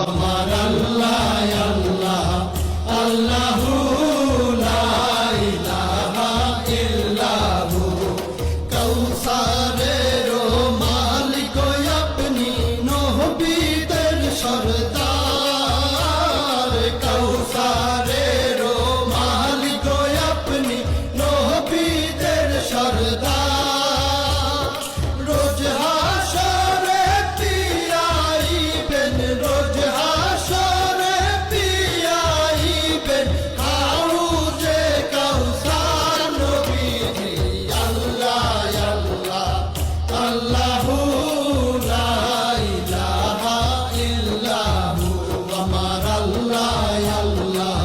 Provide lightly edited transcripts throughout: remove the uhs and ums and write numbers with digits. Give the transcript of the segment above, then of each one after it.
আমার আল্লাহ আল্লাহ আল্লাহু লা ইলাহা ইল্লাহু কাউসারের মালিক আপনি নবীদের সরদার কাউসারের মালিক আপনি নবীদের সরদার রোজ হাসরে পিয়াইবেন রোজ হাসরে পিয়াইবেন হাউজে কাউসার নবীজি আল্লাহ আল্লাহ আল্লাহু লা ইলাহা ইল্লাহু আমার আল্লাহ আল্লাহ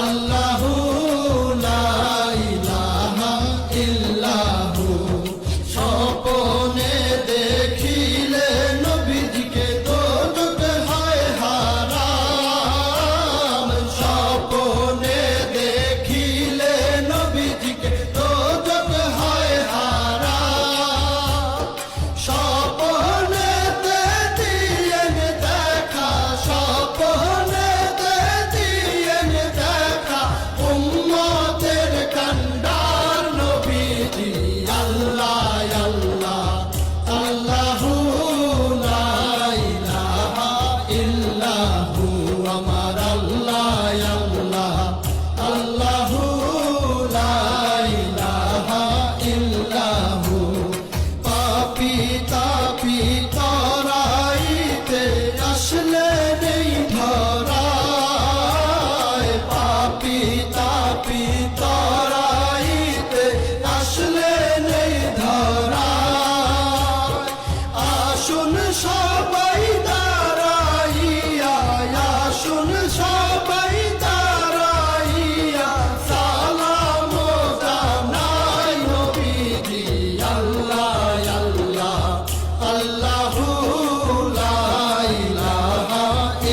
আল্লাহু লা ইলাহা ইল্লাহু স্বপ্নে দেখিলে নবীজিকে দোজখ হয় হারাম স্বপ্নে দেখিলে নবীজিকে দোজখ হয় হারাম স্বপ্নেতে দিয়েন দেখা স্বপ্নেতে দিয়েন দেখা উম্মতের কান্ডার নবীজি আল্লাহ আল্লাহ আল্লাহু লা ইলাহা ইল্লাহু আমার আল্লাহ আল্লাহ আল্লাহু লা ইলাহা ইল্লাহু পাপী তাপী তরাইতে আসলে নেই ধরায় পাপী তাপী তরাইতে আসলে নেই ধরায় আসুন সবাই দাঁড়াইয়া আসুন সবাই দাঁড়াইয়া সালাম জানাই নবীজি আল্লাহ আল্লাহ আল্লাহু লা ইলাহা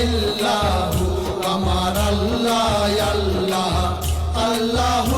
ইল্লাহু আমার আল্লাহ আল্লাহ আল্লাহু